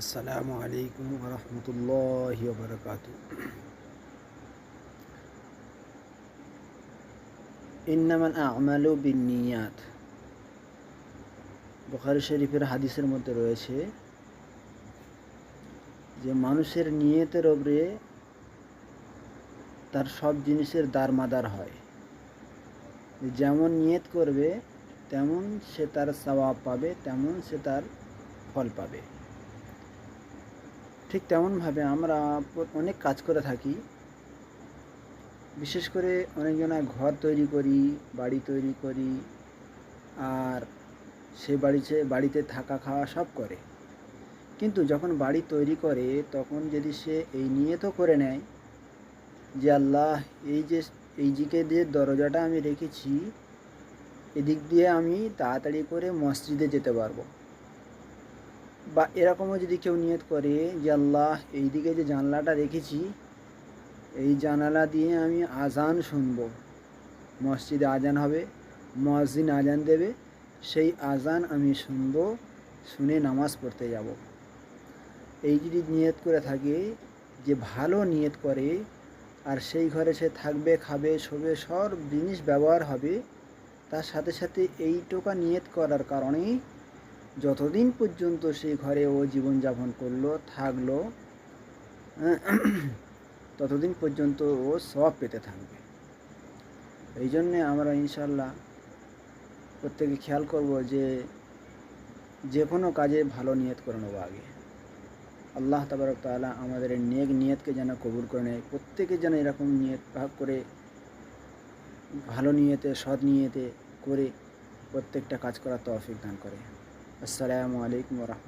আসসালামু আলাইকুম রহমতুল্লাহি ওয়া বারাকাতুহু। ইন্নামাল আমালু বিন্নিয়াত। বুখারী শরীফের হাদিসের মধ্যে রয়েছে যে মানুষের নিয়তের উপরে তার সব জিনিসের দারমাদার হয়। যেমন নিয়ত করবে তেমন সে তার সওয়াব পাবে, তেমন সে তার ফল পাবে। ঠিক তেমনভাবে আমরা অনেক কাজ করে থাকি। বিশেষ করে অনেকজনা ঘর তৈরি করি, বাড়ি তৈরি করি, আর সে বাড়িতে থাকা খাওয়া সব করে। কিন্তু যখন বাড়ি তৈরি করে তখন যদি সে এই নিয়ত করে নেয় যে আল্লাহ, এই দিকে যে দরজাটা আমি রেখেছি, এদিক দিয়ে আমি তাড়াতাড়ি করে মসজিদে যেতে পারবো, বা এরকমও যদি কেউ নিয়ত করে যে আল্লাহ, এই দিকে যে জানলাটা রেখেছি, এই জানালা দিয়ে আমি আজান শুনবো, মসজিদে আজান হবে, মুয়াজ্জিন আজান দেবে, সেই আজান আমি শুনবো, শুনে নামাজ পড়তে যাব। এই যদি নিয়ত করে থাকে, যে ভালো নিয়ত করে, আর সেই ঘরে সে থাকবে, খাবে, শোবে, সব জিনিস ব্যবহার হবে, তার সাথে সাথে এইটুকু নিয়ত করার কারণেই যতদিন পর্যন্ত সেই ঘরে ও জীবনযাপন করলো, থাকলো, ততদিন পর্যন্ত ও সওয়াব পেতে থাকবে। এই জন্যে আমরা ইনশাল্লাহ প্রত্যেকে খেয়াল করব যে কোনো কাজে ভালো নিয়ত করে নেবো আগে। আল্লাহ তাবারক তাআলা আমাদের নেক নিয়তকে যেন কবুল করে নেয়। প্রত্যেকে যেন এরকম নিয়ত ভাগ করে, ভালো নিয়তে, সৎ নিয়তে করে প্রত্যেকটা কাজ করার তৌফিক দান করে। আসসালামু আলাইকুম ওয়া রাহমাতুল্লাহ।